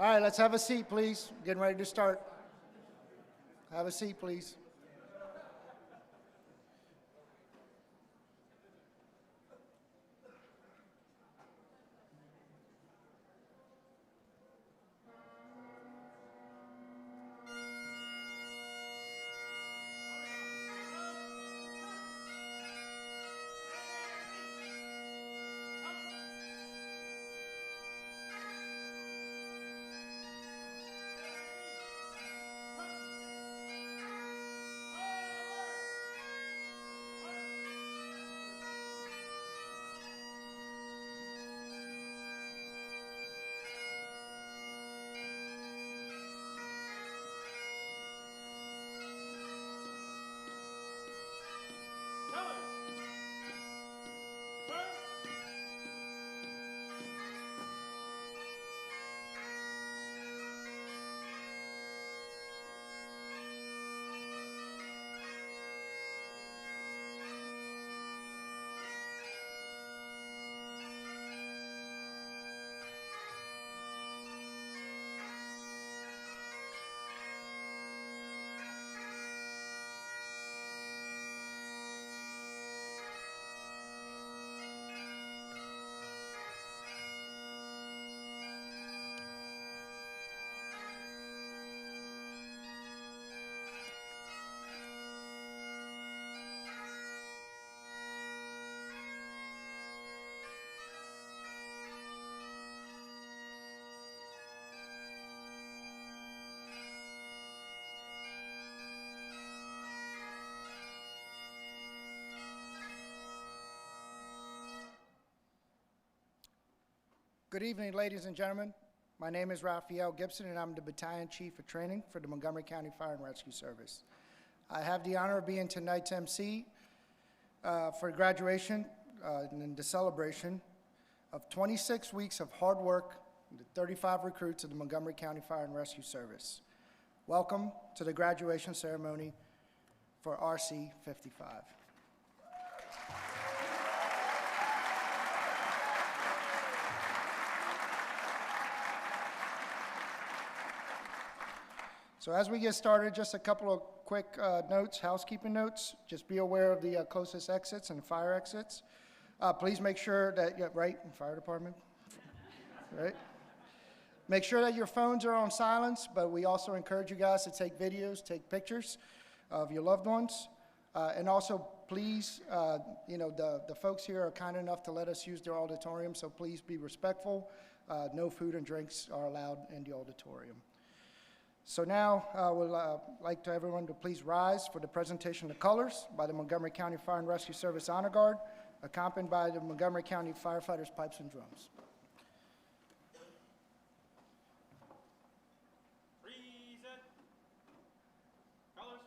All right, let's have a seat, please. Getting ready to start. Have a seat, please. Good evening, ladies and gentlemen. My name is Raphael Gibson, and I'm the Battalion Chief of Training for the Montgomery County Fire and Rescue Service. I have the honor of being tonight's MC for graduation and the celebration of 26 weeks of hard work and the 35 recruits of the Montgomery County Fire and Rescue Service. Welcome to the graduation ceremony for RC 55. So as we get started, just a couple of quick notes, housekeeping notes. Just be aware of the closest exits and fire exits. Please make sure that, fire department, right? Make sure that your phones are on silence, but we also encourage you guys to take videos, take pictures of your loved ones. And also, please, the folks here are kind enough to let us use their auditorium, so please be respectful. No food and drinks are allowed in the auditorium. So now I would like to everyone to please rise for the presentation of colors by the Montgomery County Fire and Rescue Service Honor Guard, accompanied by the Montgomery County Firefighters, Pipes and Drums. Present. Colors.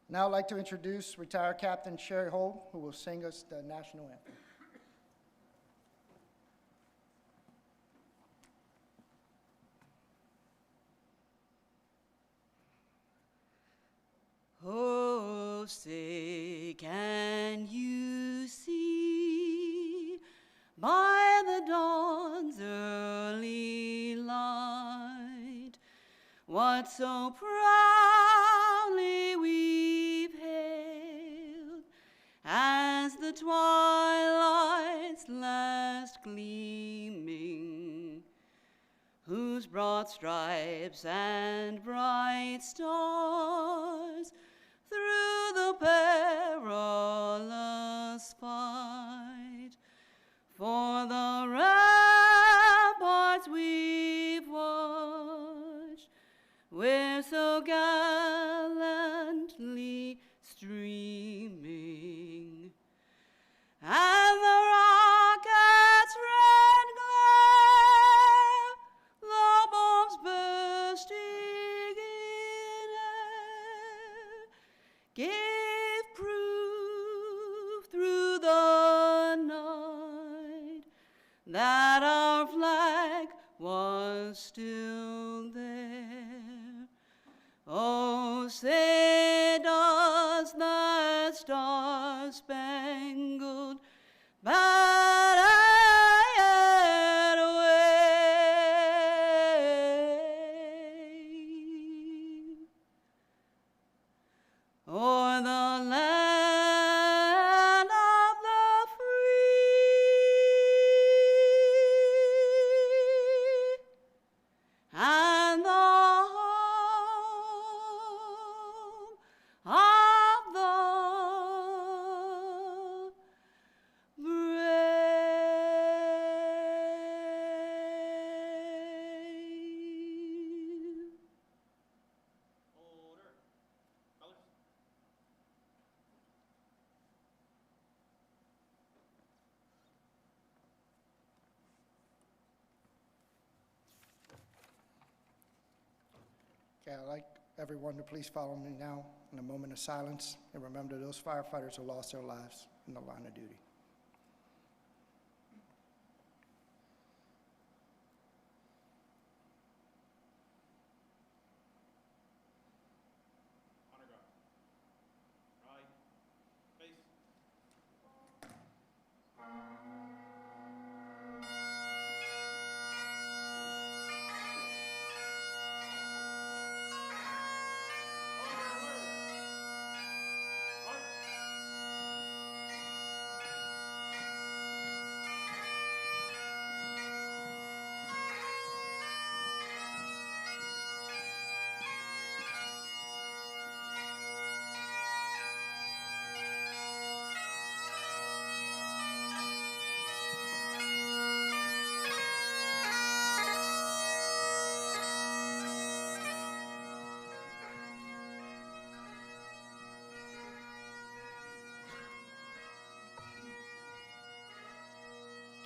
Now I'd like to introduce retired Captain Sherry Holt, who will sing us the national anthem. Oh, say, can you see by the dawn's early light what so proudly we've hailed as the twilight's last gleaming, whose broad stripes and bright stars through the perilous fight for the ramparts we've watched, we're so gallantly streaming, and the rocket's red glare, the bombs bursting in air, gave proof through the night that our flag was still there. Oh, say does that star-spangled Okay, I'd like everyone to please follow me now in a moment of silence and remember those firefighters who lost their lives in the line of duty. Honor guard. Right. Face.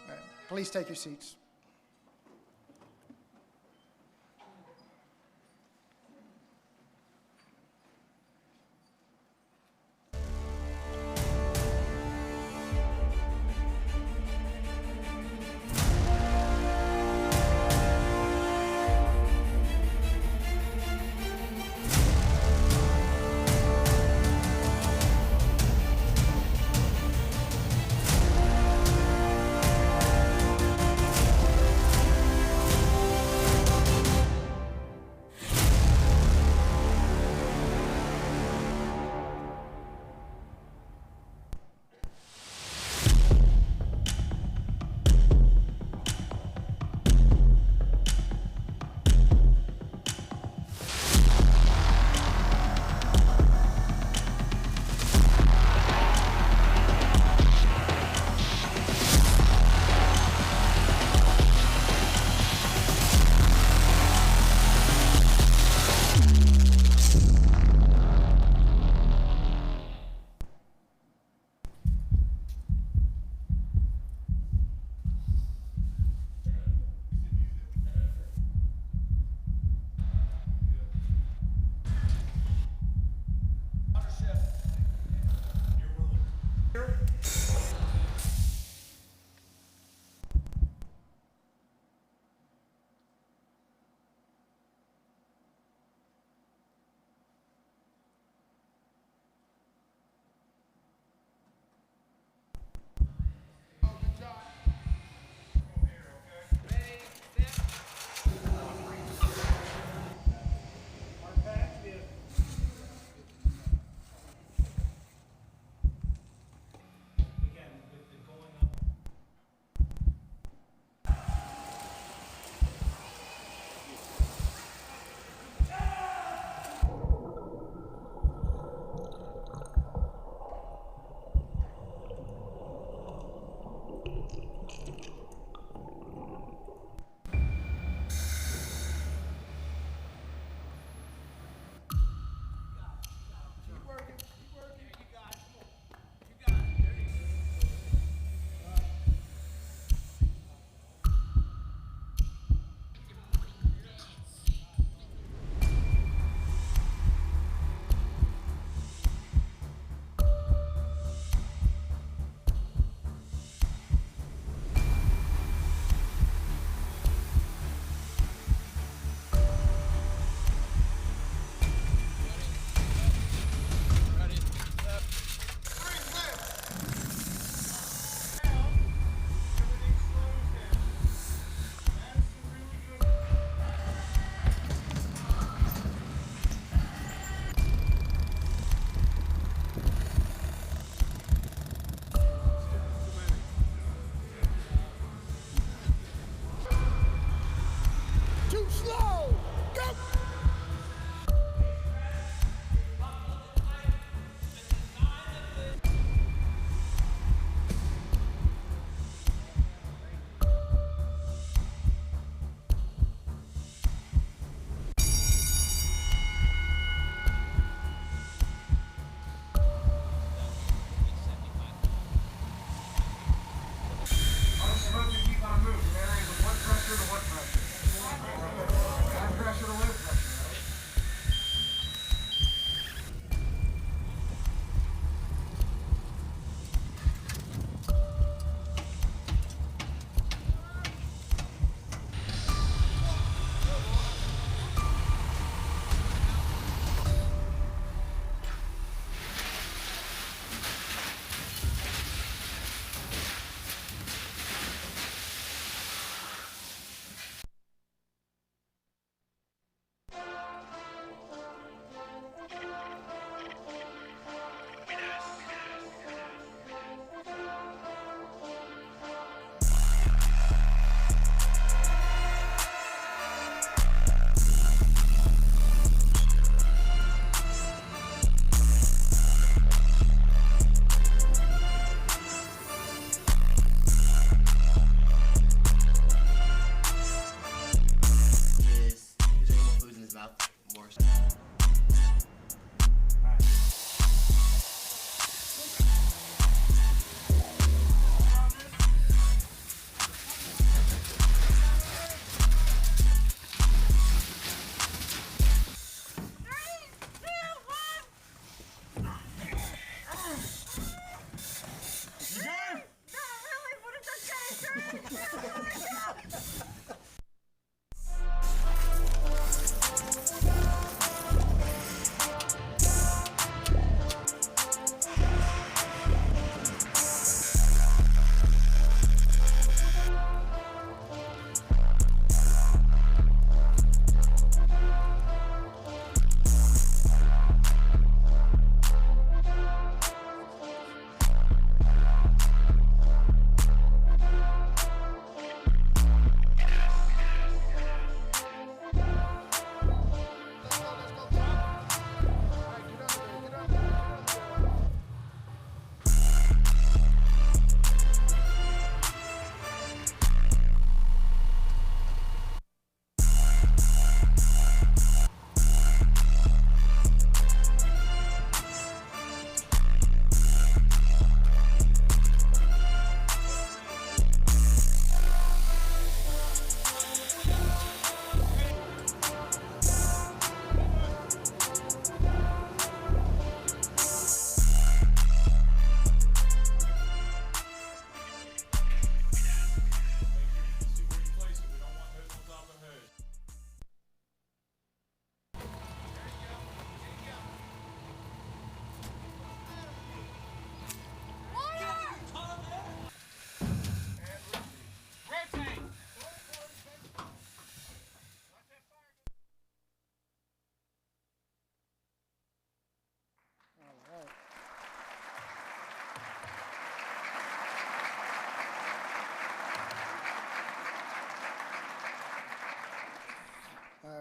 All right, please take your seats.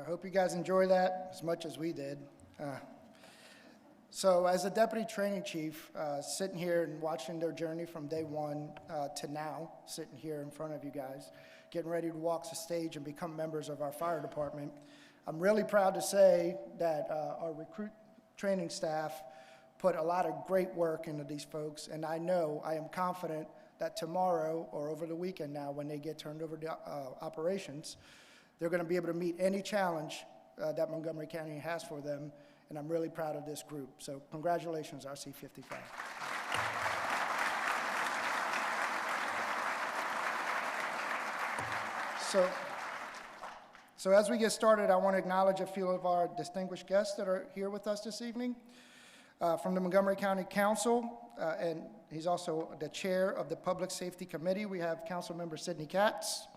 hope you guys enjoy that as much as we did. So as a deputy training chief, sitting here and watching their journey from day one to now, sitting here in front of you guys, getting ready to walk the stage and become members of our fire department, I'm really proud to say that our recruit training staff put a lot of great work into these folks, and I am confident that tomorrow or over the weekend now, when they get turned over to operations, they're going to be able to meet any challenge that Montgomery County has for them, and I'm really proud of this group. So congratulations, RC55. So as we get started, I want to acknowledge a few of our distinguished guests that are here with us this evening. From the Montgomery County Council, and he's also the chair of the Public Safety Committee, we have Councilmember Sidney Katz.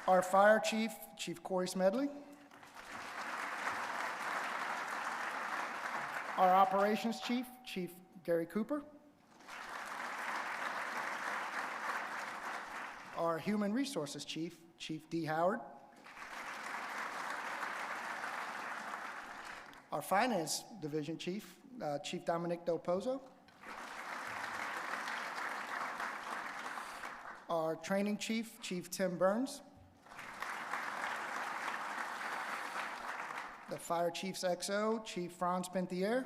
Our fire chief, Chief Corey Smedley. Our operations chief, Chief Gary Cooper. Our human resources chief, Chief D. Howard. Our finance division chief, Chief Dominic Del Pozo. Our training chief, Chief Tim Burns. The fire chief's XO, Chief Franz Pinthier.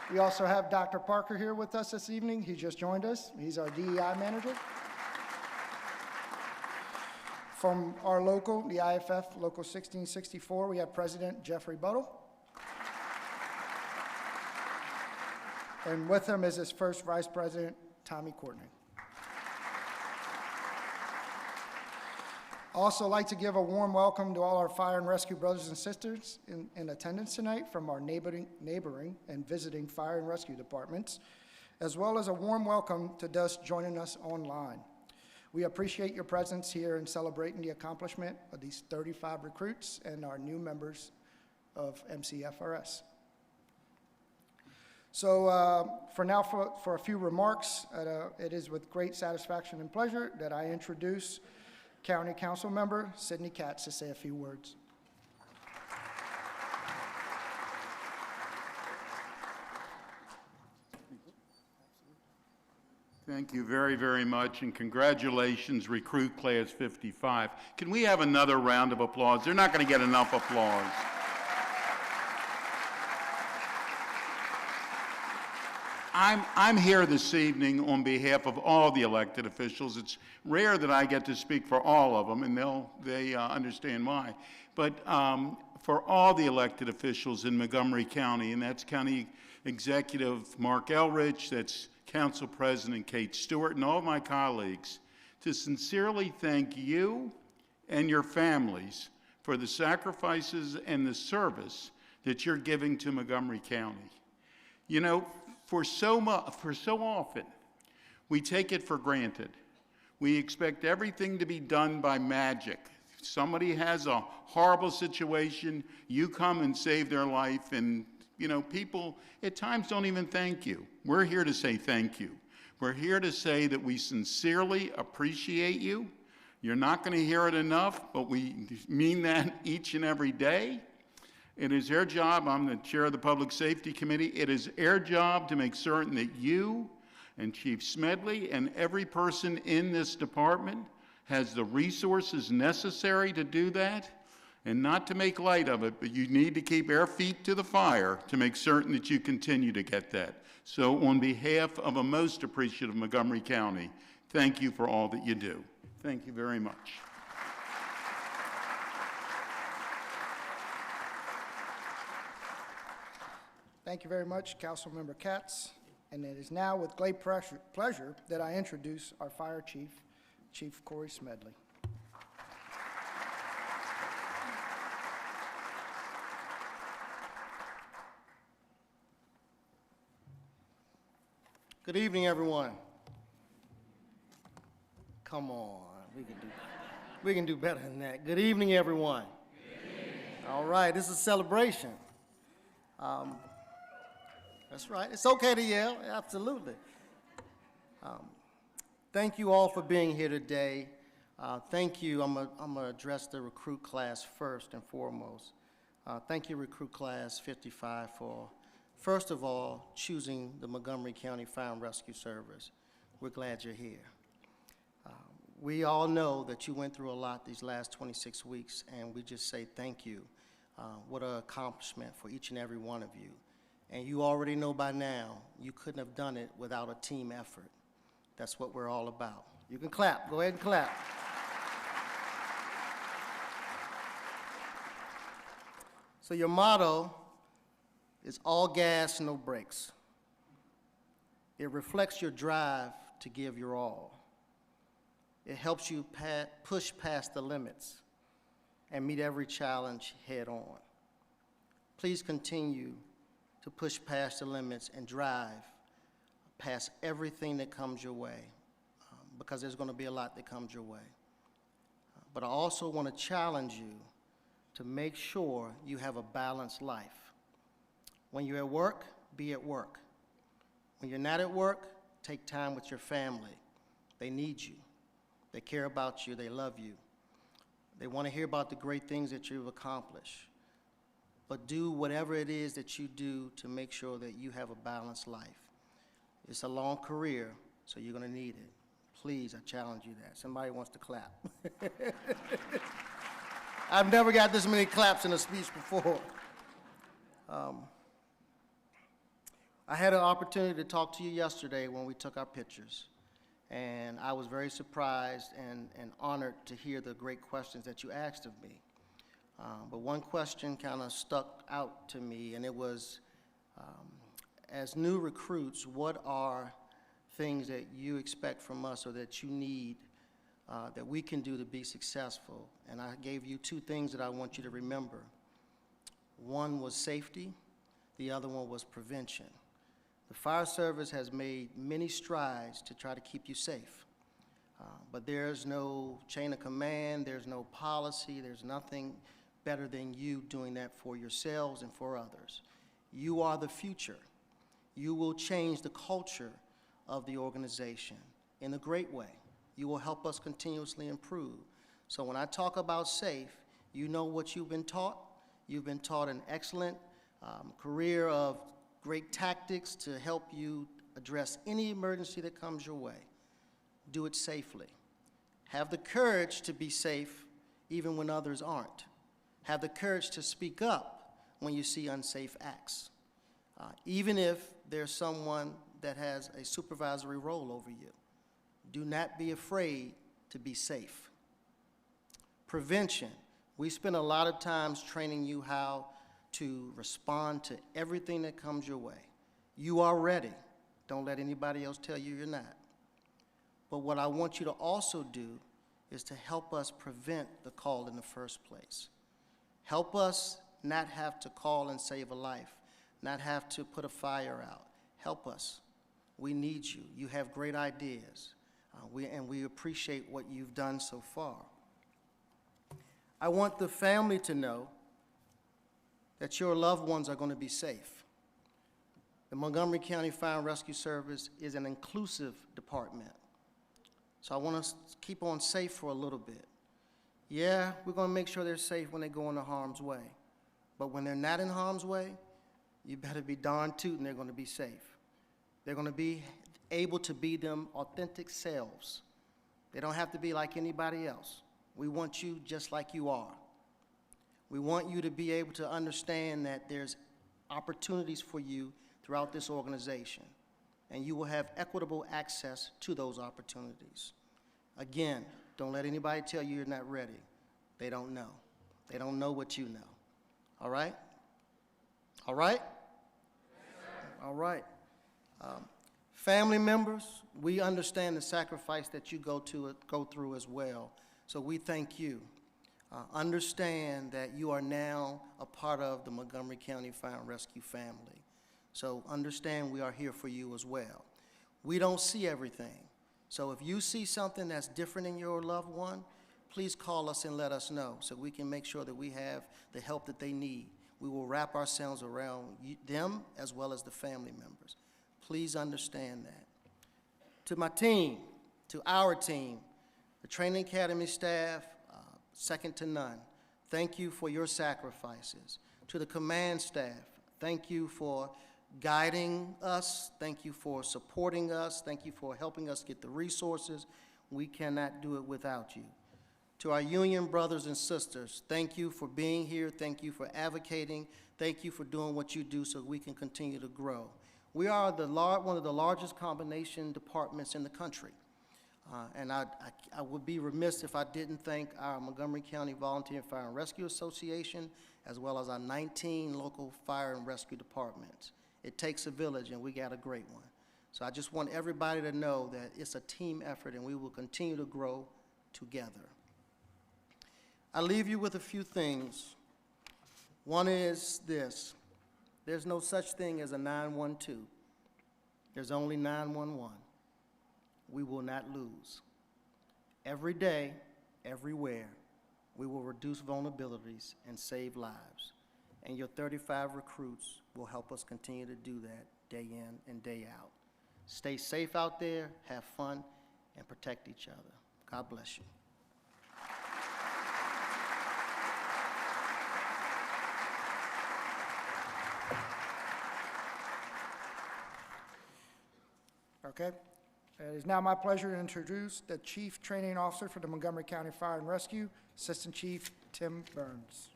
We also have Dr. Parker here with us this evening. He just joined us. He's our DEI manager. From our local, the IFF Local 1664, we have President Jeffrey Buttle. And with him is his first Vice President, Tommy Courtney. Also like to give a warm welcome to all our fire and rescue brothers and sisters in attendance tonight from our neighboring and visiting fire and rescue departments, as well as a warm welcome to those joining us online. We appreciate your presence here in celebrating the accomplishment of these 35 recruits and our new members of MCFRS. So for a few remarks, it is with great satisfaction and pleasure that I introduce County Council Member Sidney Katz to say a few words. Thank you very, very much, and congratulations, Recruit Class 55. Can we have another round of applause? They're not going to get enough applause. I'm here this evening on behalf of all the elected officials. It's rare that I get to speak for all of them, and they understand why. But for all the elected officials in Montgomery County, and that's County Executive Mark Elrich, that's Council President Kate Stewart, and all my colleagues, to sincerely thank you and your families for the sacrifices and the service that you're giving to Montgomery County. You know, for so often, we take it for granted. We expect everything to be done by magic. Somebody has a horrible situation, you come and save their life, and you know, people at times don't even thank you. We're here to say thank you. We're here to say that we sincerely appreciate you. You're not going to hear it enough, but we mean that each and every day. It is their job. I'm the chair of the Public Safety Committee. It is their job to make certain that you and Chief Smedley and every person in this department has the resources necessary to do that. And not to make light of it, but you need to keep our feet to the fire to make certain that you continue to get that. So on behalf of a most appreciative Montgomery County, thank you for all that you do. Thank you very much. Thank you very much, Councilmember Katz. And it is now with great pleasure that I introduce our fire chief, Chief Corey Smedley. Good evening, everyone. Come on, we can do better than that. Good evening, everyone. Good evening. All right, this is a celebration. That's right. It's okay to yell, absolutely. Thank you all for being here today. Thank you. I'm gonna address the recruit class first and foremost. Thank you, recruit class 55, for, first of all, choosing the Montgomery County Fire and Rescue Service. We're glad you're here. We all know that you went through a lot these last 26 weeks, and we just say thank you. What an accomplishment for each and every one of you. And you already know by now, you couldn't have done it without a team effort. That's what we're all about. You can clap. Go ahead and clap. So your motto is all gas, no brakes. It reflects your drive to give your all. It helps you push past the limits and meet every challenge head on. Please continue to push past the limits and drive past everything that comes your way, because there's going to be a lot that comes your way. But I also want to challenge you to make sure you have a balanced life. When you're at work, be at work. When you're not at work, take time with your family. They need you. They care about you. They love you. They want to hear about the great things that you've accomplished. But do whatever it is that you do to make sure that you have a balanced life. It's a long career, so you're going to need it. Please, I challenge you that. Somebody wants to clap. I've never got this many claps in a speech before. I had an opportunity to talk to you yesterday when we took our pictures. And I was very surprised and honored to hear the great questions that you asked of me. But one question kind of stuck out to me, and it was, as new recruits, what are things that you expect from us or that you need that we can do to be successful? And I gave you two things that I want you to remember. One was safety, the other one was prevention. The fire service has made many strides to try to keep you safe. But there's no chain of command, there's no policy, there's nothing better than you doing that for yourselves and for others. You are the future. You will change the culture of the organization in a great way. You will help us continuously improve. So when I talk about safe, you know what you've been taught. You've been taught an excellent career of great tactics to help you address any emergency that comes your way. Do it safely. Have the courage to be safe even when others aren't. Have the courage to speak up when you see unsafe acts, even if there's someone that has a supervisory role over you. Do not be afraid to be safe. Prevention. We spend a lot of times training you how to respond to everything that comes your way. You are ready. Don't let anybody else tell you you're not. But what I want you to also do is to help us prevent the call in the first place. Help us not have to call and save a life, not have to put a fire out. Help us. We need you. You have great ideas, and we appreciate what you've done so far. I want the family to know that your loved ones are going to be safe. The Montgomery County Fire and Rescue Service is an inclusive department. So I want to keep on safe for a little bit. Yeah, we're going to make sure they're safe when they go into harm's way. But when they're not in harm's way, you better be darn tootin' they're going to be safe. They're going to be able to be them authentic selves. They don't have to be like anybody else. We want you just like you are. We want you to be able to understand that there's opportunities for you throughout this organization, and you will have equitable access to those opportunities. Again, don't let anybody tell you you're not ready. They don't know. They don't know what you know. All right? All right? Yes, all right. Family members, we understand the sacrifice that you go through as well, so we thank you. Understand that you are now a part of the Montgomery County Fire and Rescue family. So understand we are here for you as well. We don't see everything. So if you see something that's different in your loved one, please call us and let us know so we can make sure that we have the help that they need. We will wrap ourselves around them as well as the family members. Please understand that. To my team, To our team, the Training Academy staff, second to none, thank you for your sacrifices. To the command staff, thank you for guiding us. Thank you for supporting us. Thank you for helping us get the resources. We cannot do it without you. To our union brothers and sisters, thank you for being here. Thank you for advocating. Thank you for doing what you do so we can continue to grow. We are one of the largest combination departments in the country. And I would be remiss if I didn't thank our Montgomery County Volunteer Fire and Rescue Association, as well as our 19 local fire and rescue departments. It takes a village, and we got a great one. So I just want everybody to know that it's a team effort, and we will continue to grow together. I leave you with a few things. One is this: there's no such thing as a 912. There's only 911. We will not lose. Every day, everywhere, we will reduce vulnerabilities and save lives. And your 35 recruits will help us continue to do that day in and day out. Stay safe out there, have fun, and protect each other. God bless you. Okay. It is now my pleasure to introduce the Chief Training Officer for the Montgomery County Fire and Rescue, Assistant Chief Tim Burns.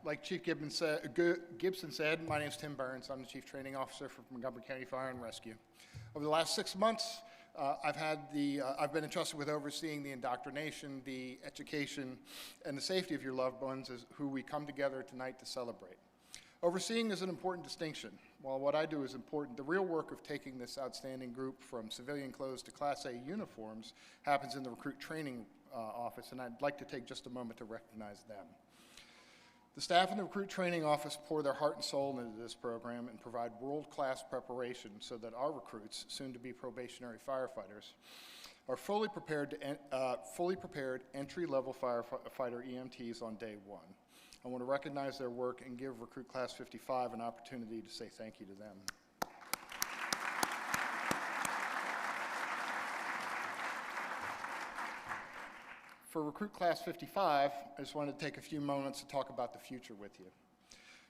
Like Chief Gibson said, my name is Tim Burns. I'm the Chief Training Officer for Montgomery County Fire and Rescue. Over the last 6 months, I've been entrusted with overseeing the indoctrination, the education, and the safety of your loved ones, as who we come together tonight to celebrate. Overseeing is an important distinction. While what I do is important, the real work of taking this outstanding group from civilian clothes to Class A uniforms happens in the recruit training office, and I'd like to take just a moment to recognize them. The staff in the recruit training office pour their heart and soul into this program and provide world-class preparation so that our recruits, soon to be probationary firefighters, are fully prepared entry-level firefighter EMTs on day one. I want to recognize their work and give Recruit Class 55 an opportunity to say thank you to them. For Recruit Class 55, I just wanted to take a few moments to talk about the future with you.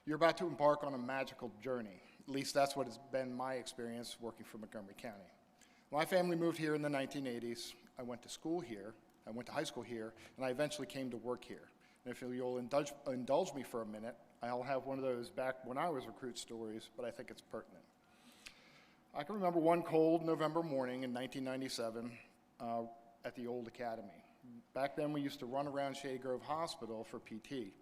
You're about to embark on a magical journey. At least that's what has been my experience working for Montgomery County. My family moved here in the 1980s. I went to school here, I went to high school here, and I eventually came to work here. And if you'll indulge me for a minute, I'll have one of those back when I was recruit stories, but I think it's pertinent. I can remember one cold November morning in 1997 at the old academy. Back then, we used to run around Shady Grove Hospital for PT. You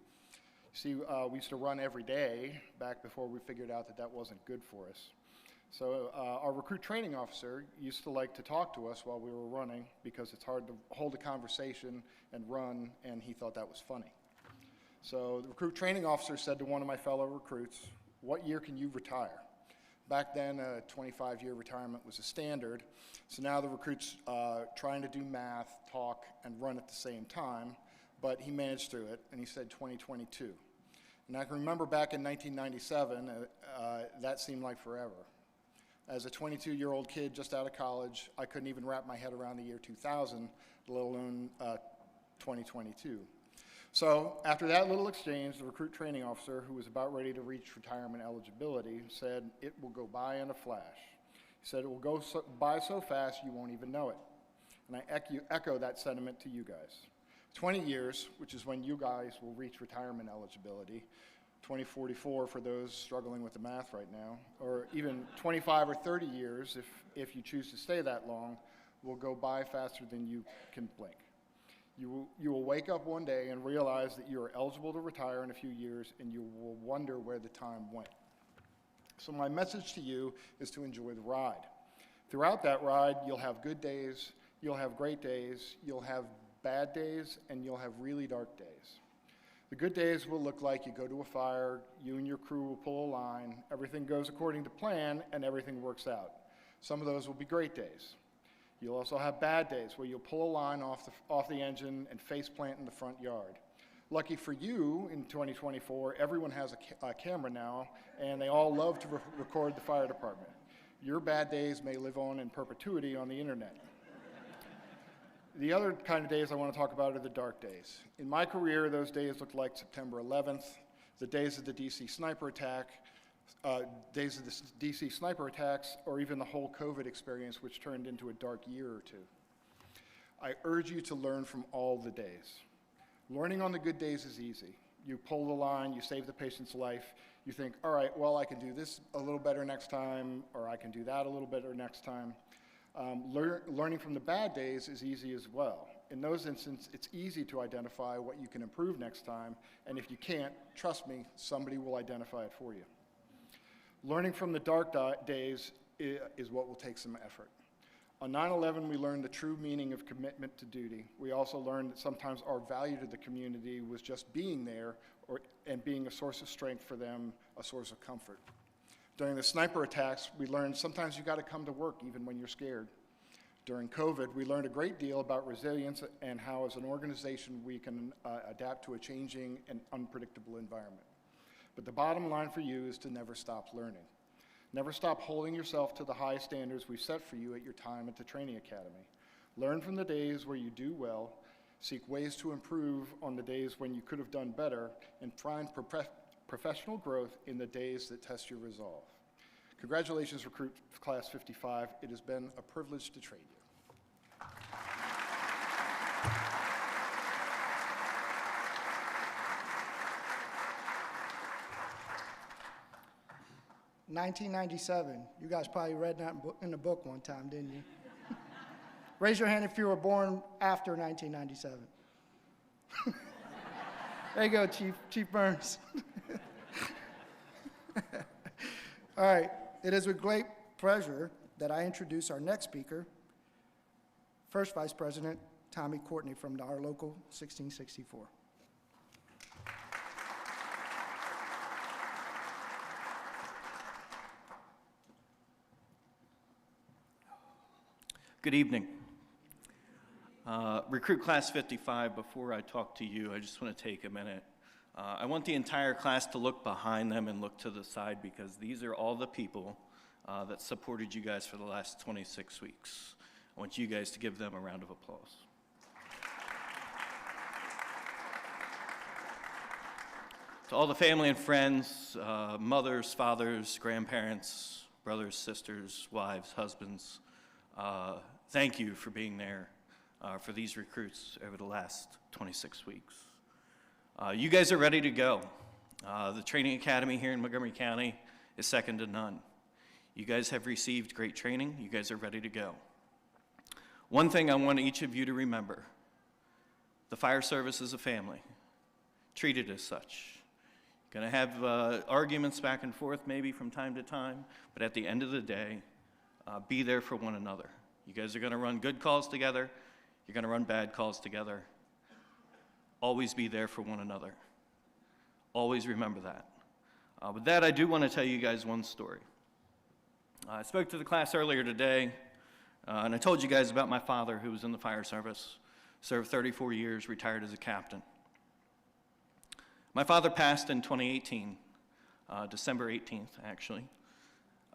see, we used to run every day back before we figured out that that wasn't good for us. So our recruit training officer used to like to talk to us while we were running because it's hard to hold a conversation and run, and he thought that was funny. So the recruit training officer said to one of my fellow recruits, "What year can you retire?" Back then, a 25-year retirement was a standard, so now the recruit's trying to do math, talk, and run at the same time, but he managed through it, and he said 2022. And I can remember back in 1997, that seemed like forever. As a 22-year-old kid just out of college, I couldn't even wrap my head around the year 2000, let alone 2022. So after that little exchange, the recruit training officer, who was about ready to reach retirement eligibility, said, "It will go by in a flash." He said, "It will go by so fast you won't even know it." And I echo that sentiment to you guys. 20 years, which is when you guys will reach retirement eligibility, 2044 for those struggling with the math right now, or even 25 or 30 years if you choose to stay that long, will go by faster than you can blink. You will wake up one day and realize that you are eligible to retire in a few years, and you will wonder where the time went. So my message to you is to enjoy the ride. Throughout that ride, you'll have good days, you'll have great days, you'll have bad days, and you'll have really dark days. The good days will look like you go to a fire, you and your crew will pull a line, everything goes according to plan, and everything works out. Some of those will be great days. You'll also have bad days where you'll pull a line off the engine and face plant in the front yard. Lucky for you, in 2024, everyone has a camera now, and they all love to record the fire department. Your bad days may live on in perpetuity on the internet. The other kind of days I want to talk about are the dark days. In my career, those days looked like September 11th, the days of the DC sniper attack, days of the DC sniper attacks, or even the whole COVID experience, which turned into a dark year or two. I urge you to learn from all the days. Learning on the good days is easy. You pull the line, you save the patient's life, you think, all right, well, I can do this a little better next time, or I can do that a little better next time. Learning from the bad days is easy as well. In those instances, it's easy to identify what you can improve next time, and if you can't, trust me, somebody will identify it for you. Learning from the dark days is what will take some effort. On 9/11, we learned the true meaning of commitment to duty. We also learned that sometimes our value to the community was just being there and being a source of strength for them, a source of comfort. During the sniper attacks, we learned sometimes you got to come to work even when you're scared. During COVID, we learned a great deal about resilience and how as an organization we can adapt to a changing and unpredictable environment. But the bottom line for you is to never stop learning. Never stop holding yourself to the high standards we've set for you at your time at the training academy. Learn from the days where you do well, seek ways to improve on the days when you could have done better, and find professional growth in the days that test your resolve. Congratulations, Recruit Class 55. It has been a privilege to train you. In 1997, you guys probably read that in the book one time, didn't you? Raise your hand if you were born after 1997. There you go, Chief Burns. All right, it is with great pleasure that I introduce our next speaker, First Vice President Tommy Courtney from our local 1664. Good evening. Recruit Class 55, before I talk to you, I just want to take a minute. I want the entire class to look behind them and look to the side because these are all the people that supported you guys for the last 26 weeks. I want you guys to give them a round of applause. To all the family and friends, mothers, fathers, grandparents, brothers, sisters, wives, husbands, thank you for being there for these recruits over the last 26 weeks. You guys are ready to go. The training academy here in Montgomery County is second to none. You guys have received great training. You guys are ready to go. One thing I want each of you to remember, the fire service is a family. Treat it as such. Gonna have arguments back and forth maybe from time to time, but at the end of the day, be there for one another. You guys are gonna run good calls together. You're gonna run bad calls together. Always be there for one another. Always remember that. With that, I do want to tell you guys one story. I spoke to the class earlier today, and I told you guys about my father who was in the fire service, served 34 years, retired as a captain. My father passed in 2018, December 18th, actually.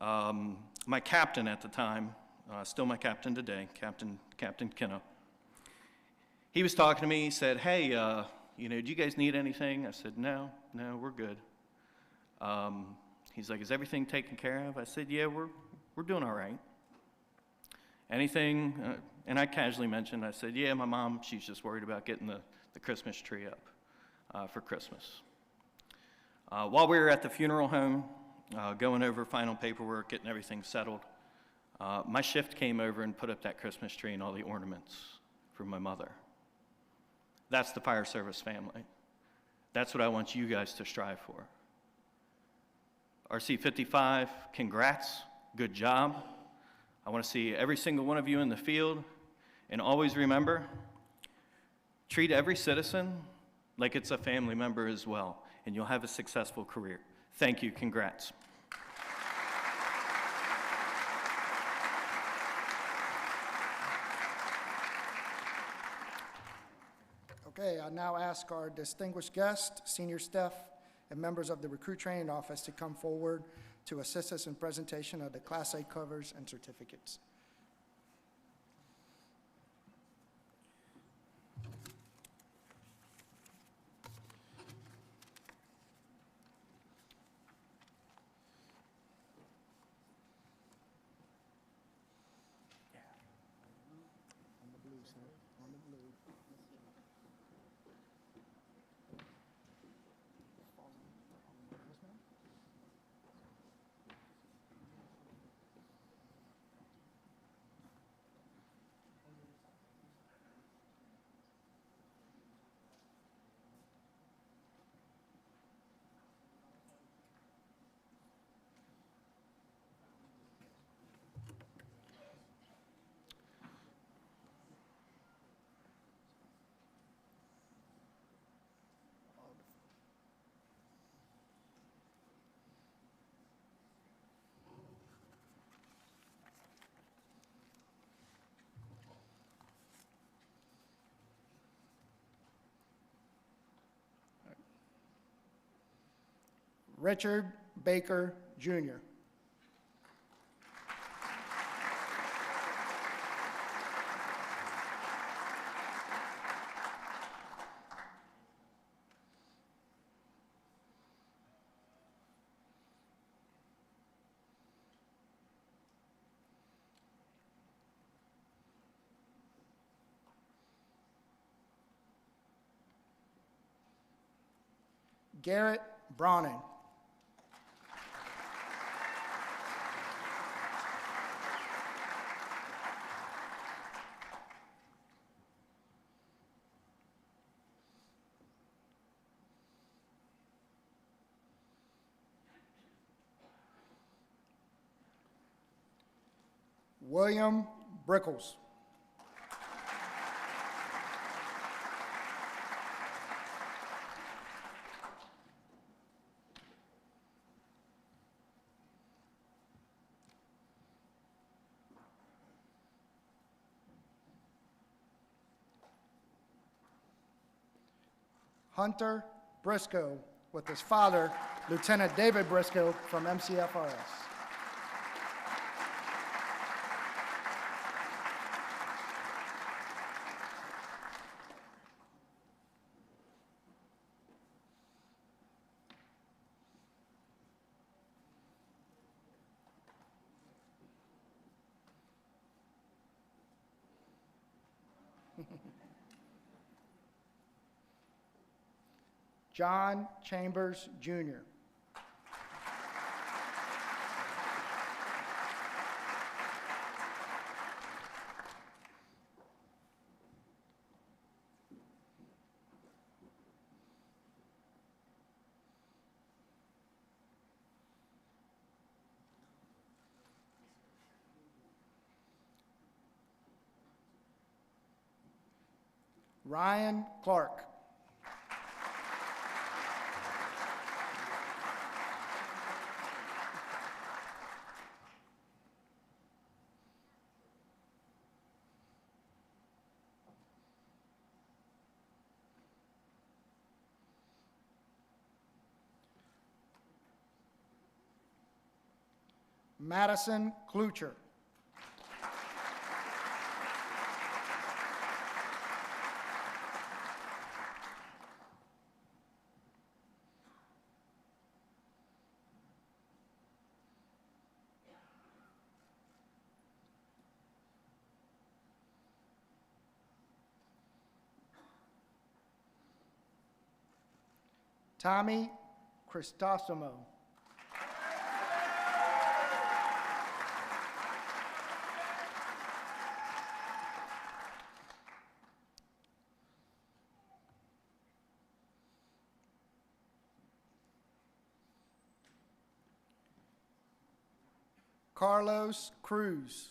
My captain at the time, still my captain today, Captain Kinno, he was talking to me. He said, hey, do you guys need anything? I said, no, we're good. He's like, is everything taken care of? I said, yeah, we're doing all right. Anything? And I casually mentioned, I said, yeah, my mom, she's just worried about getting the Christmas tree up for Christmas. While we were at the funeral home, going over final paperwork, getting everything settled, my shift came over and put up that Christmas tree and all the ornaments for my mother. That's the fire service family. That's what I want you guys to strive for. RC 55, congrats, good job. I want to see every single one of you in the field, and always remember, treat every citizen like it's a family member as well, and you'll have a successful career. Thank you, congrats. Okay, now ask our distinguished guests, senior staff, and members of the Recruit Training Office to come forward to assist us in presentation of the Class A covers and certificates. Richard Baker, Jr. Garrett Browning. William Brickles. Hunter Briscoe, with his father, Lieutenant David Briscoe from MCFRS. John Chambers, Jr. Ryan Clark. Madison Klucher. Tommy Cristosomo. Carlos Cruz.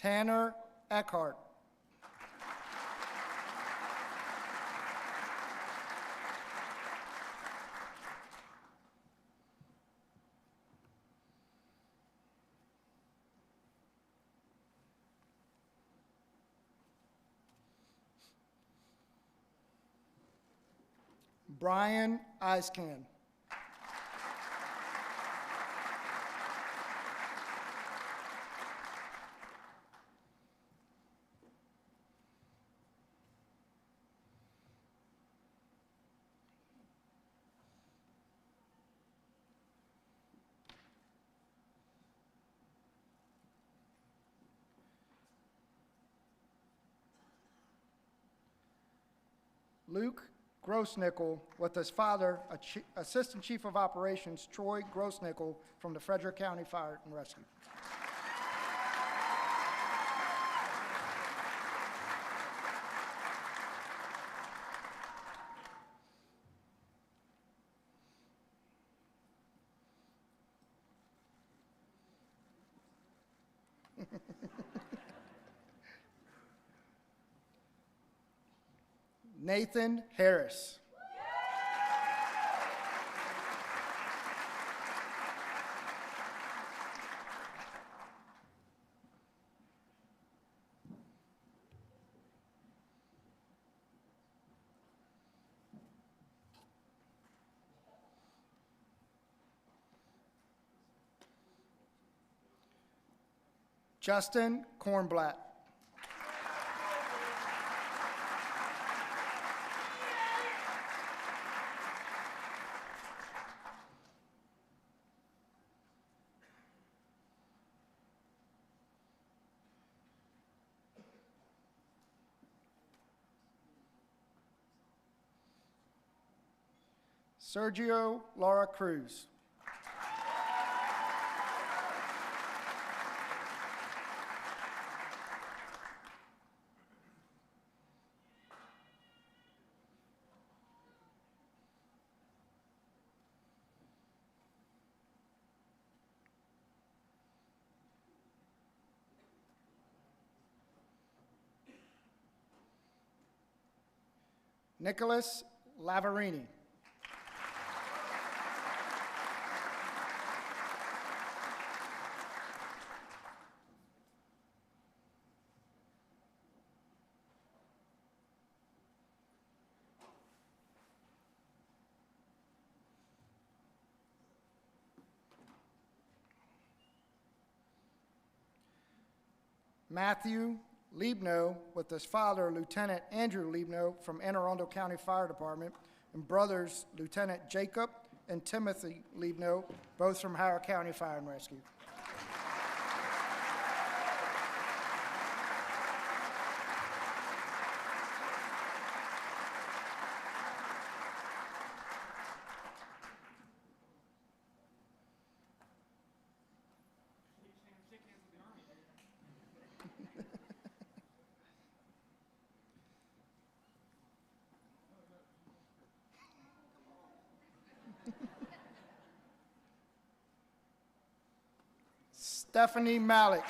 Tanner Eckhart. Brian Eiskan. Luke Grossnickel with his father, Assistant Chief of Operations Troy Grossnickel from the Frederick County Fire and Rescue. Nathan Harris. Justin Kornblatt. Sergio Laura Cruz. Nicholas Lavarini. Matthew Liebno with his father, Lieutenant Andrew Liebno from Anne Arundel County Fire Department, and brothers, Lieutenant Jacob and Timothy Liebno, both from Howard County Fire and Rescue. Stephanie Malik.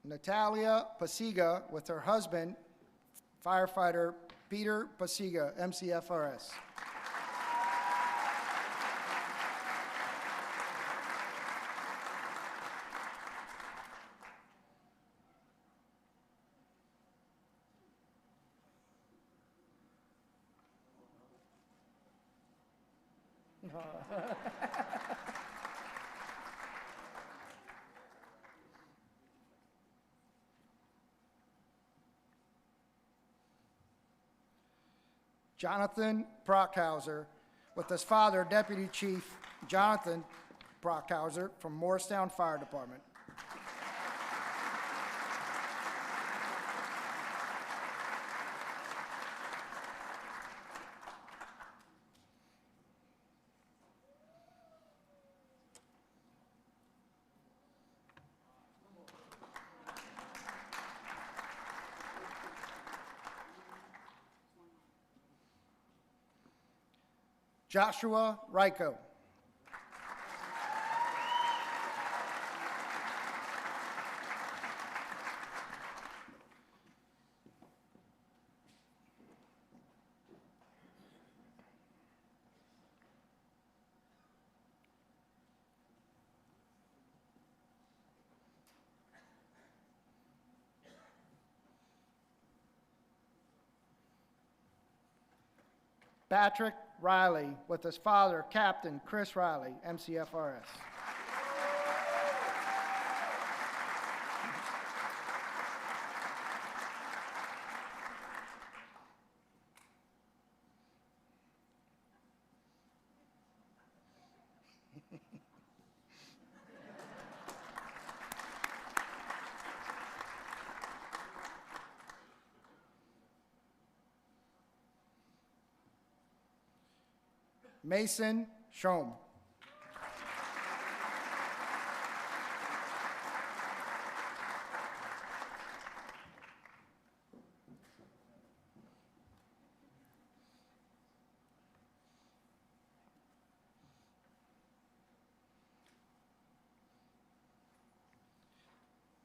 Natalia Pasiga with her husband, firefighter Peter Pasiga, MCFRS. Jonathan Brockhauser with his father, Deputy Chief Jonathan Brockhauser from Morristown Fire Department. Joshua Ryko. Patrick Riley with his father, Captain Chris Riley, MCFRS. Mason Shom.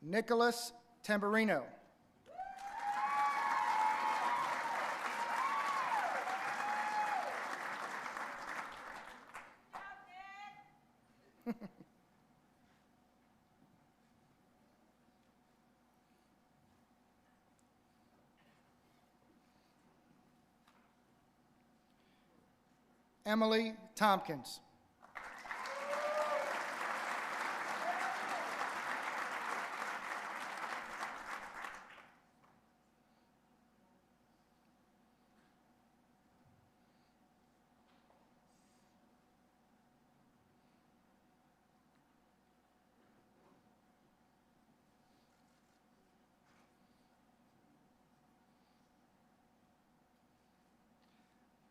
Nicholas Tamburino. Emily Tompkins.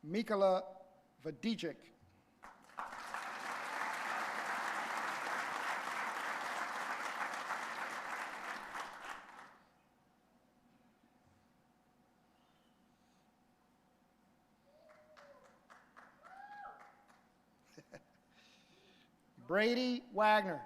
Mikola Vadijic. Brady Wagner.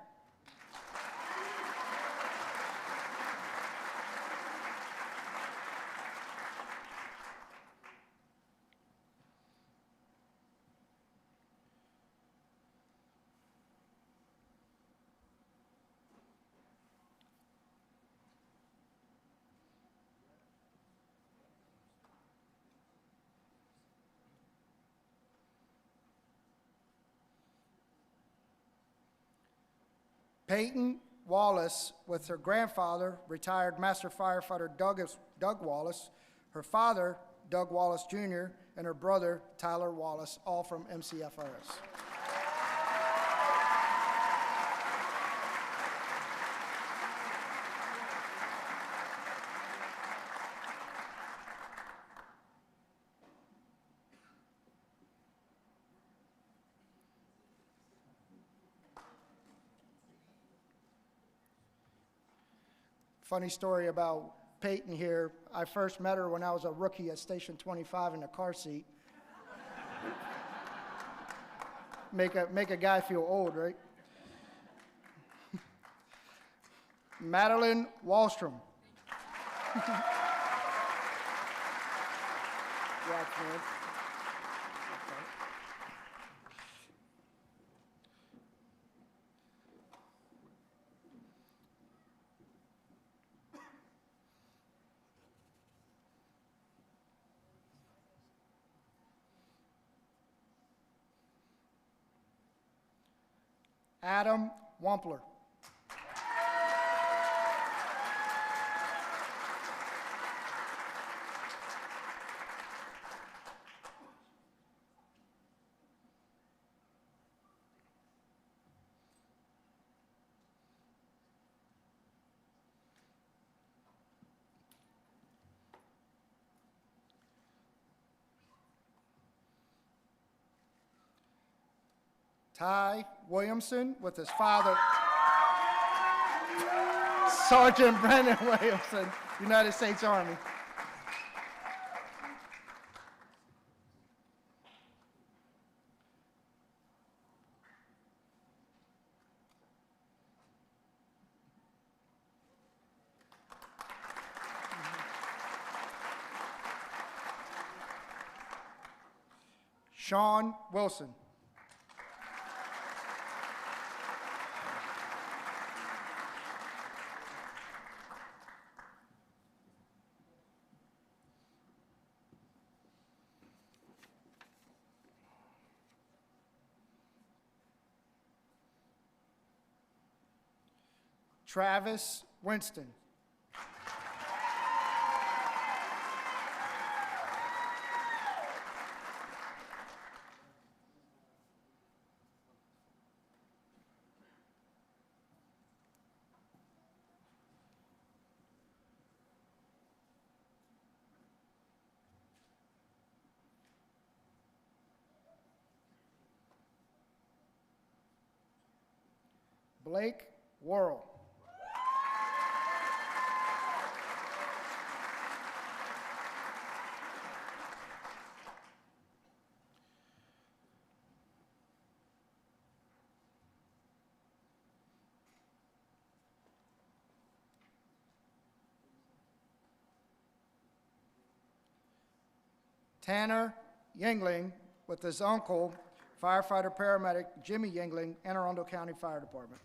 Peyton Wallace with her grandfather, retired Master Firefighter Doug Wallace, her father, Doug Wallace Jr., and her brother, Tyler Wallace, all from MCFRS. Funny story about Peyton here. I first met her when I was a rookie at Station 25 in a car seat. Make a guy feel old, right? Madeline Wallstrom. Adam Wampler. Ty Williamson with his father, Sergeant Brendan Williamson, United States Army. Sean Wilson. Travis Winston. Blake Worrell. Tanner Yingling with his uncle, firefighter paramedic Jimmy Yingling, Anne Arundel County Fire Department.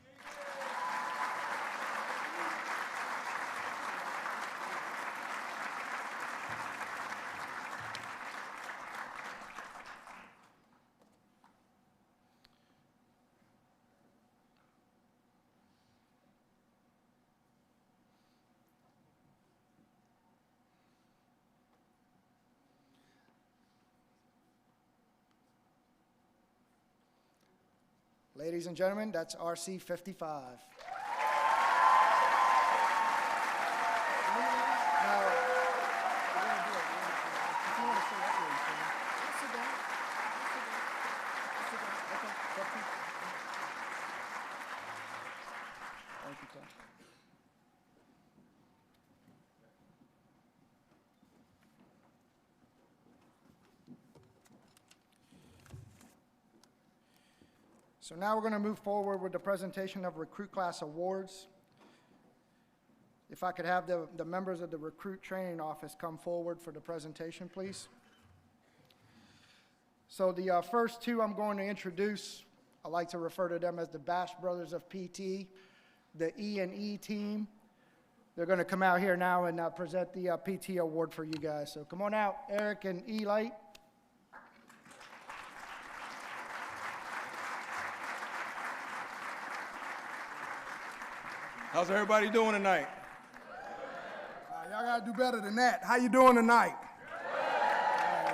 Ladies and gentlemen, that's RC 55. So now we're going to move forward with the presentation of recruit class awards. If I could have the members of the recruit training office come forward for the presentation, please. So the first two I'm going to introduce, I like to refer to them as the Bash Brothers of PT, the E&E team. They're going to come out here now and present the PT award for you guys. So come on out, Eric and E. Light. How's everybody doing tonight? Y'all gotta do better than that. How you doing tonight?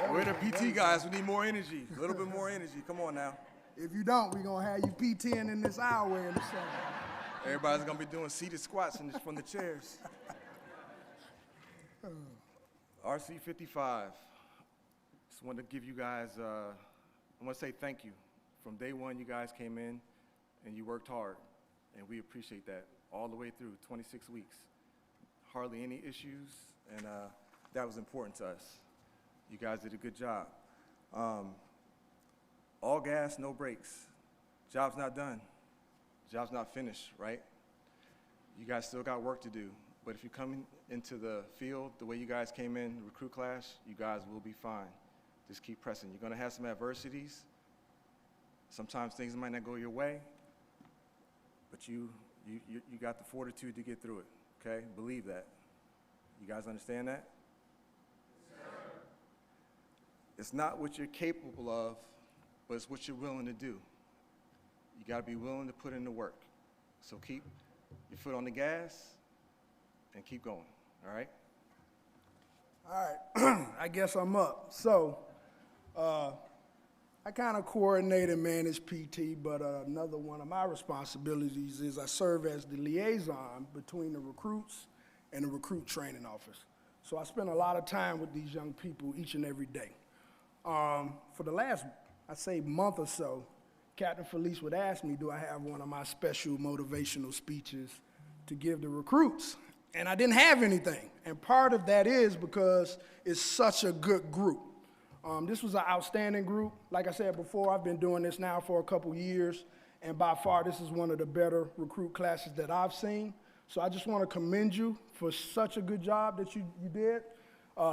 We're the PT guys. We need more energy, a little bit more energy. Come on now. If you don't, we're gonna have you PTing in this hour in the summer. Everybody's gonna be doing seated squats from the chairs. RC 55. Just wanted to give you guys, I want to say thank you. From day one, you guys came in and you worked hard, and we appreciate that. All the way through 26 weeks. Hardly any issues, and that was important to us. You guys did a good job. All gas, no brakes. Job's not done. Job's not finished, right? You guys still got work to do, but if you come into the field the way you guys came in, recruit class, you guys will be fine. Just keep pressing. You're gonna have some adversities. Sometimes things might not go your way, but you got the fortitude to get through it, okay? Believe that. You guys understand that? Yes, sir. It's not what you're capable of, but it's what you're willing to do. You gotta be willing to put in the work. So keep your foot on the gas and keep going, all right? All right, I guess I'm up. So, I kind of coordinate and manage PT, but another one of my responsibilities is I serve as the liaison between the recruits and the recruit training office. So I spend a lot of time with these young people each and every day. For the last, I'd say, month or so, Captain Felice would ask me, do I have one of my special motivational speeches to give the recruits? And I didn't have anything. And part of that is because it's such a good group. This was an outstanding group. Like I said before, I've been doing this now for a couple years, and by far this is one of the better recruit classes that I've seen. So I just want to commend you for such a good job that you did.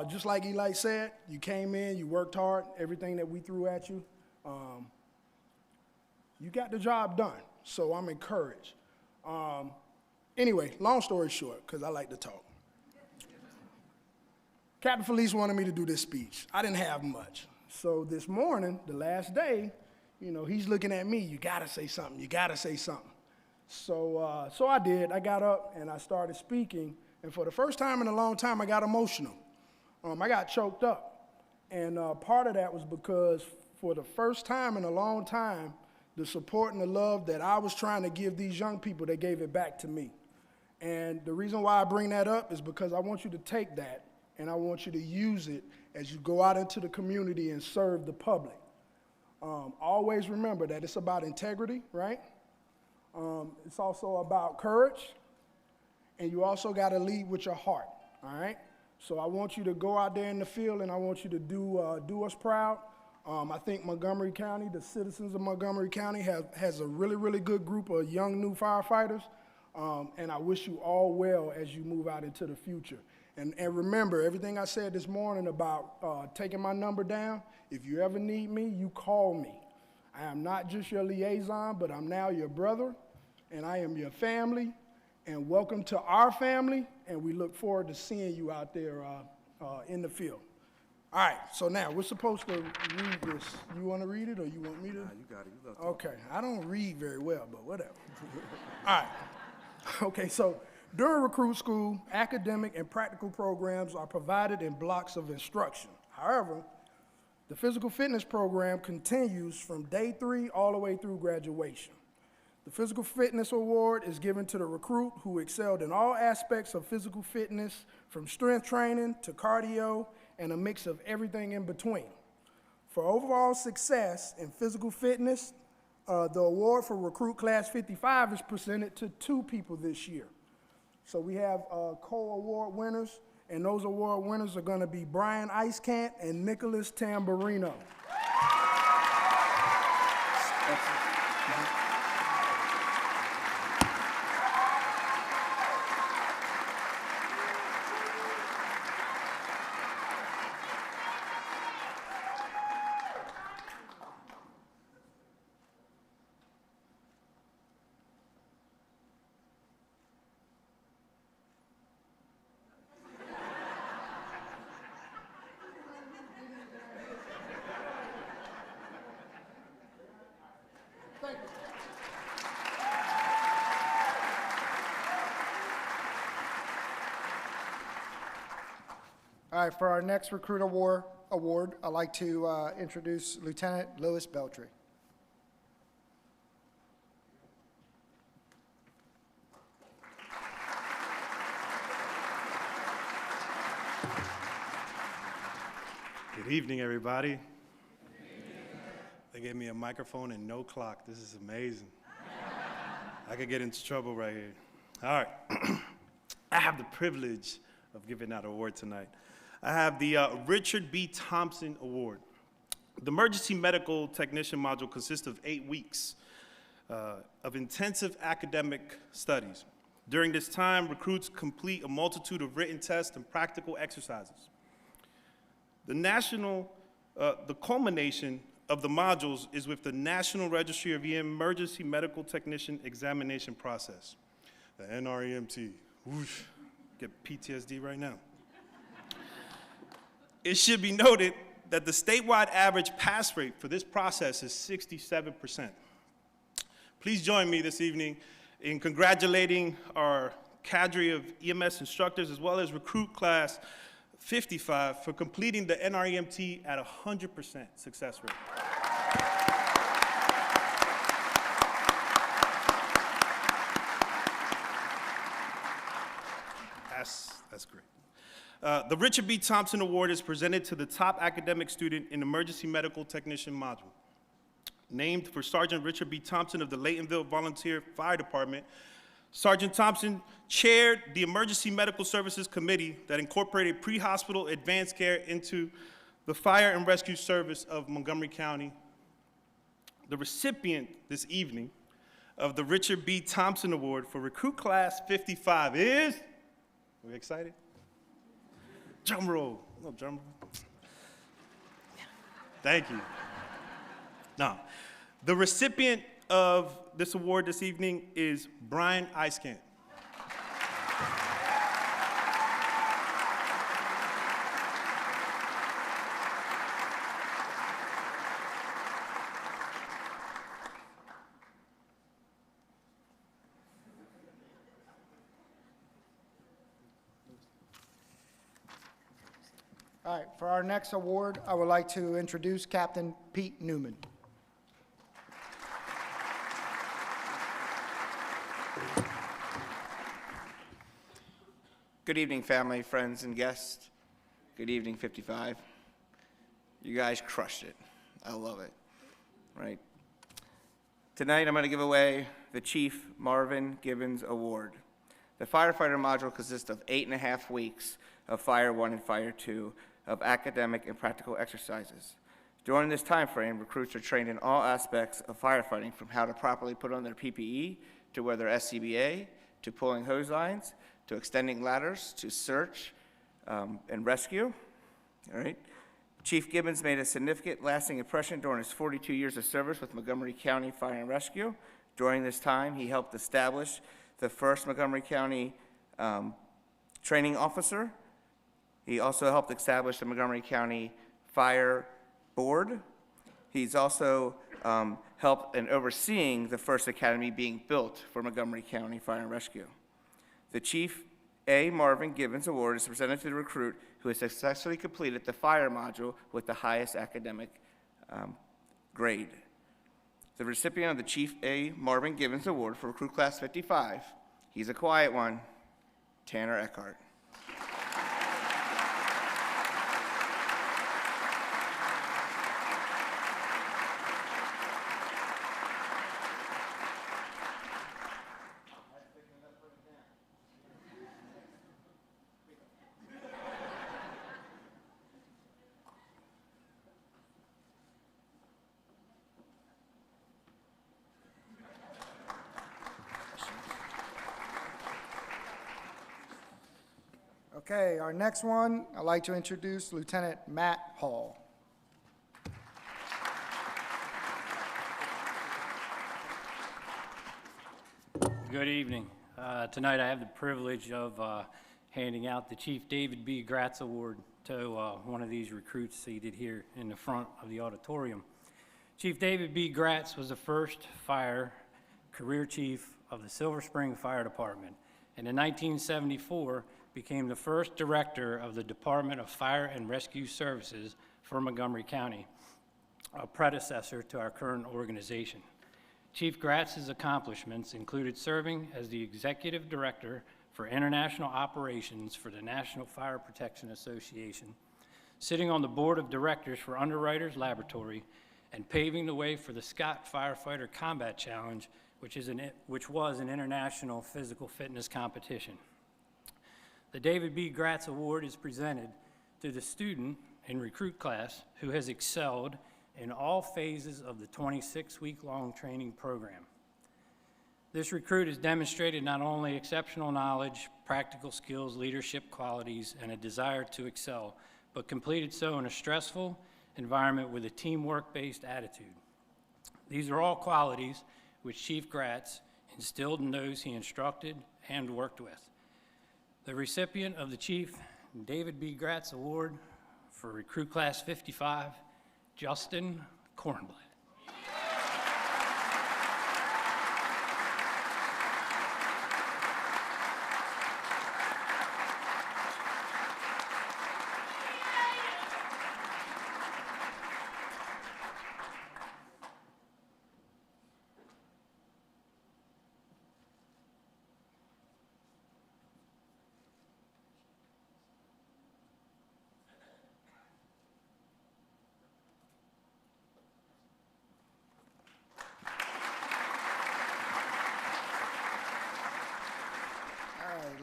Just like Eli said, you came in, you worked hard, everything that we threw at you, You got the job done, so I'm encouraged. Anyway, long story short, because I like to talk. Captain Felice wanted me to do this speech. I didn't have much. So this morning, the last day, you know, he's looking at me, you gotta say something, you gotta say something. So I did. I got up and I started speaking, and for the first time in a long time, I got emotional. I got choked up. And part of that was because for the first time in a long time, the support and the love that I was trying to give these young people, they gave it back to me. And the reason why I bring that up is because I want you to take that and I want you to use it as you go out into the community and serve the public. Always remember that it's about integrity, right? It's also about courage, and you also got to lead with your heart, all right? So I want you to go out there in the field, and I want you to do us proud. I think Montgomery County, the citizens of Montgomery County has a really, really good group of young new firefighters, and I wish you all well as you move out into the future. And remember, everything I said this morning about taking my number down, if you ever need me, you call me. I am not just your liaison, but I'm now your brother, and I am your family, and welcome to our family, and we look forward to seeing you out there in the field. All right, so now we're supposed to read this. You want to read it, or you want me to? Nah, you got it. You Okay, I don't read very well, but whatever. All right, okay, so during recruit school, academic and practical programs are provided in blocks of instruction. However, the physical fitness program continues from day 3 all the way through graduation. The Physical Fitness Award is given to the recruit who excelled in all aspects of physical fitness, from strength training to cardio, and a mix of everything in between. For overall success in physical fitness, the award for Recruit Class 55 is presented to 2 people this year. So we have co-award winners, and those award winners are going to be Brian Icecant and Nicholas Tamburino. All right, for our next Recruit Award, I'd like to introduce Lieutenant Louis Beltry. Good evening, everybody. They gave me a microphone and no clock. This is amazing. I could get into trouble right here. All right. I have the privilege of giving out an award tonight. I have the Richard B. Thompson Award. The Emergency Medical Technician module consists of 8 weeks of intensive academic studies. During this time, recruits complete a multitude of written tests and practical exercises. The culmination of the modules is with the National Registry of Emergency Medical Technician examination process, the NREMT. Whoosh, get PTSD right now. It should be noted that the statewide average pass rate for this process is 67%. Please join me this evening in congratulating our cadre of EMS instructors as well as recruit class 55 for completing the NREMT at 100% success rate. That's great. The Richard B. Thompson Award is presented to the top academic student in Emergency Medical Technician module. Named for Sergeant Richard B. Thompson of the Laytonville Volunteer Fire Department, Sergeant Thompson chaired the Emergency Medical Services Committee that incorporated pre-hospital advanced care into the Fire and Rescue Service of Montgomery County. The recipient this evening of the Richard B. Thompson Award for Recruit Class 55 is, are we excited? Drum roll. No, drum roll. Thank you. No. The recipient of this award this evening is Brian Eiskamp. All right, for our next award, I would like to introduce Captain Pete Newman. Good evening, family, friends, and guests. Good evening, 55. You guys crushed it. I love it, right? Tonight, I'm going to give away the Chief Marvin Gibbons Award. The firefighter module consists of 8.5 weeks of Fire 1 and Fire 2 of academic and practical exercises. During this time frame, recruits are trained in all aspects of firefighting, from how to properly put on their PPE, to wear their SCBA, to pulling hose lines, to extending ladders, to search and rescue. All right. Chief Gibbons made a significant, lasting impression during his 42 years of service with Montgomery County Fire and Rescue. During this time, he helped establish the first Montgomery County training officer. He also helped establish the Montgomery County Fire Board. He's also helped in overseeing the first academy being built for Montgomery County Fire and Rescue. The Chief A. Marvin Gibbons Award is presented to the recruit who has successfully completed the fire module with the highest academic grade. The recipient of the Chief A. Marvin Gibbons Award for Recruit Class 55, he's a quiet one, Tanner Eckhart. Okay, our next one, I'd like to introduce Lieutenant Matt Hall. Good evening. Tonight I have the privilege of handing out the Chief David B. Gratz Award to one of these recruits seated here in the front of the auditorium. Chief David B. Gratz was the first fire career chief of the Silver Spring Fire Department, and in 1974 became the first director of the Department of Fire and Rescue Services for Montgomery County, a predecessor to our current organization. Chief Gratz's accomplishments included serving as the executive director for international operations for the National Fire Protection Association, sitting on the board of directors for Underwriters Laboratory, and paving the way for the Scott Firefighter Combat Challenge, which was an international physical fitness competition. The David B. Gratz Award is presented to the student in recruit class who has excelled in all phases of the 26-week-long training program. This recruit has demonstrated not only exceptional knowledge, practical skills, leadership qualities, and a desire to excel, but completed so in a stressful environment with a teamwork-based attitude. These are all qualities which Chief Gratz instilled in those he instructed and worked with. The recipient of the Chief David B. Gratz Award for Recruit Class 55, Justin Kornblatt.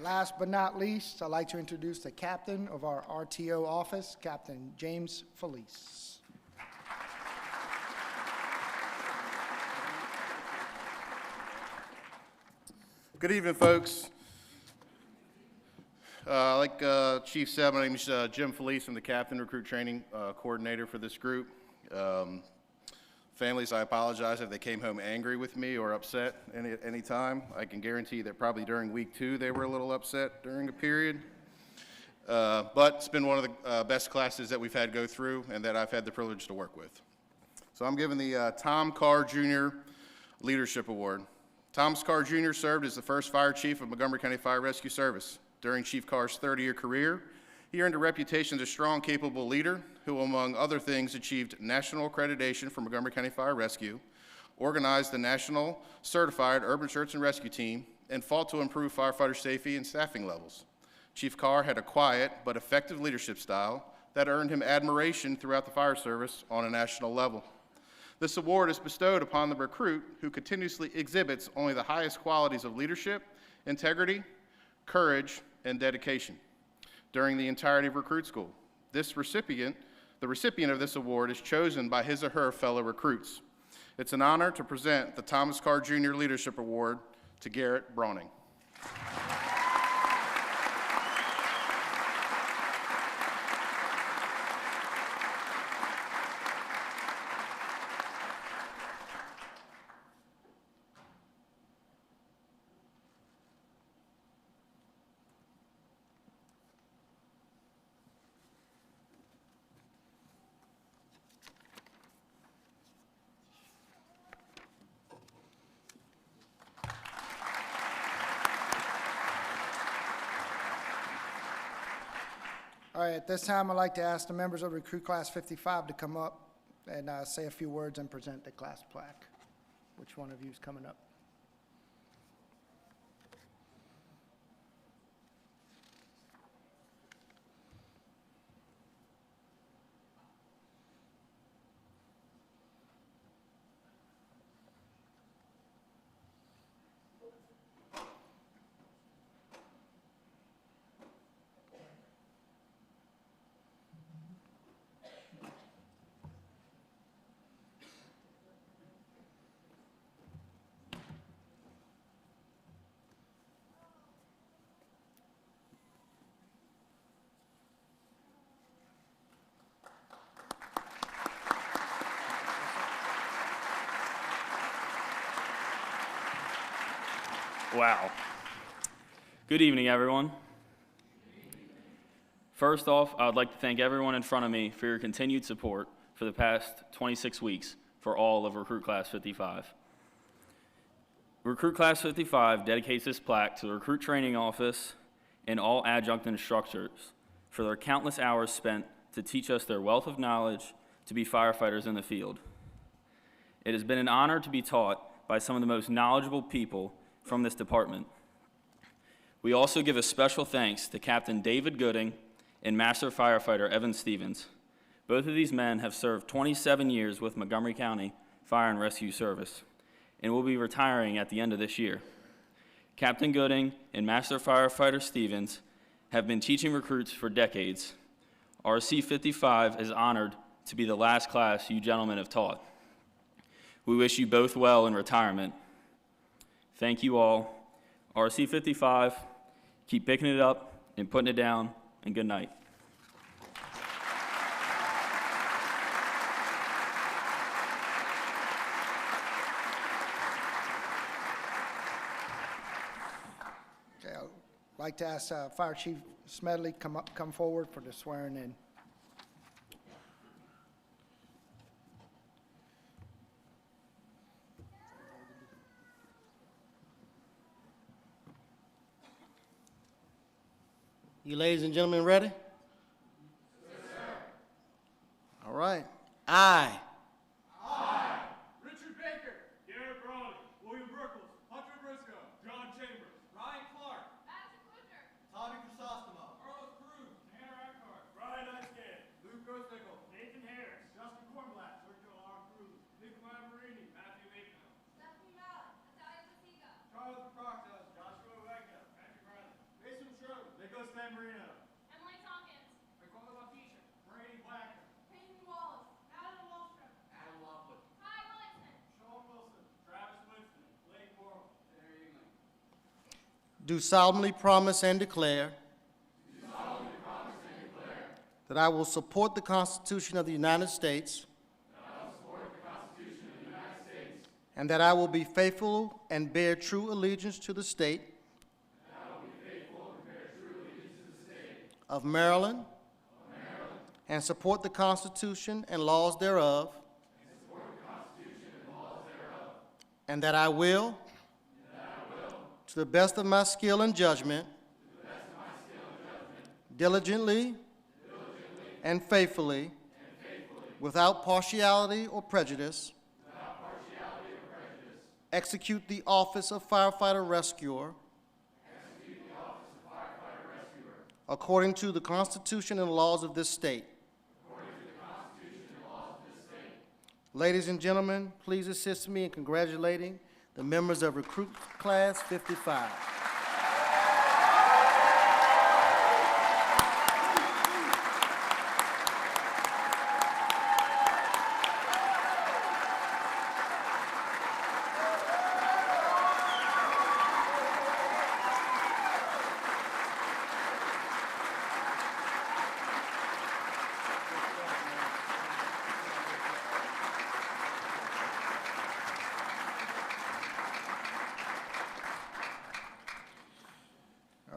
Last but not least, I'd like to introduce the captain of our RTO office, Captain James Felice. Good evening, folks. Like Chief said, my name is Jim Felice. I'm the captain recruit training coordinator for this group. Families, I apologize if they came home angry with me or upset any time. I can guarantee that probably during week 2 they were a little upset during a period. But it's been one of the best classes that we've had go through and that I've had the privilege to work with. So I'm giving the Tom Carr Jr. Leadership Award. Thomas Carr Jr. served as the first fire chief of Montgomery County Fire Rescue Service. During Chief Carr's 30-year career, he earned a reputation as a strong, capable leader who, among other things, achieved national accreditation for Montgomery County Fire Rescue, organized the National Certified Urban Search and Rescue Team, and fought to improve firefighter safety and staffing levels. Chief Carr had a quiet but effective leadership style that earned him admiration throughout the fire service on a national level. This award is bestowed upon the recruit who continuously exhibits only the highest qualities of leadership, integrity, courage, and dedication during the entirety of recruit school. The recipient of this award is chosen by his or her fellow recruits. It's an honor to present the Thomas Carr Jr. Leadership Award to Garrett Browning. All right, at this time, I'd like to ask the members of Recruit Class 55 to come up and say a few words and present the class plaque. Which one of you is coming up? Wow. Good evening, everyone. First off, I would like to thank everyone in front of me for your continued support for the past 26 weeks for all of Recruit Class 55. Recruit Class 55 dedicates this plaque to the Recruit Training Office and all adjunct instructors for their countless hours spent to teach us their wealth of knowledge to be firefighters in the field. It has been an honor to be taught by some of the most knowledgeable people from this department. We also give a special thanks to Captain David Gooding and Master Firefighter Evan Stevens. Both of these men have served 27 years with Montgomery County Fire and Rescue Service and will be retiring at the end of this year. Captain Gooding and Master Firefighter Stevens have been teaching recruits for decades. RC 55 is honored to be the last class you gentlemen have taught. We wish you both well in retirement. Thank you all. RC 55, keep picking it up and putting it down, and good night. Okay, I'd like to ask Fire Chief Smedley come forward for the swearing in. You ladies and gentlemen ready? Yes, sir. All right. I Richard Baker. Garrett Brawley. William Brookles. Hunter Briscoe. John Chambers. Ryan Clark. Madison Quinter. Tommy Chrysostimo. Carlos Cruz. Tanner Eckhart. Brian Icecan. Luke Grossnickel. Nathan Harris. Justin Kornblatt. Sergio R. Cruz. Nicolai Marini. Matthew Mayfield. Stephanie Mallett. Natalia Pasiga. Charles Proctor. Joshua Wagner. Andrew Bradley. Mason Sherman. Nicholas San Marino. Emily Tompkins. Nicole Batisha. Brady Blacker. Peyton Wallace. Adam Wallstrom. Adam Lockwood. Ty Williamson. Sean Wilson. Travis Winston. Blake Morrill. Terry England. do solemnly promise and declare that I will support the Constitution of the United States and that I will be faithful and bear true allegiance to the state of Maryland, and support the Constitution and laws thereof, and that I will, to the best of my skill and judgment, diligently and faithfully, without partiality or prejudice, execute the office of firefighter rescuer according to the Constitution and laws of this state. Ladies and gentlemen, please assist me in congratulating the members of Recruit Class 55.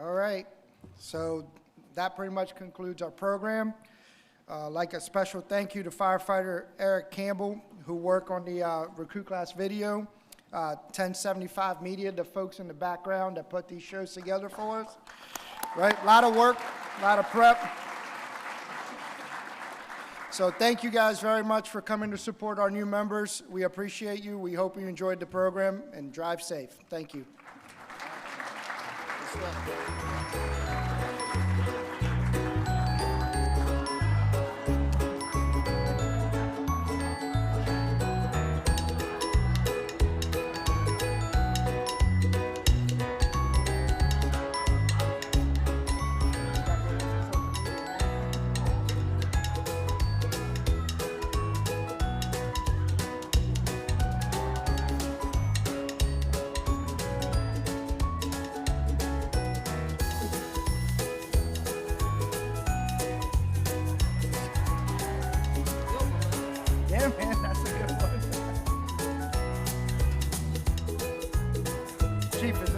All right, so that pretty much concludes our program. Like a special thank you to firefighter Eric Campbell, who worked on the Recruit Class video, 1075 Media, the folks in the background that put these shows together for us. Right, a lot of work, a lot of prep. So thank you guys very much for coming to support our new members. We appreciate you. We hope you enjoyed the program, and drive safe. Thank you. Yeah, man, that's a good one. Chief,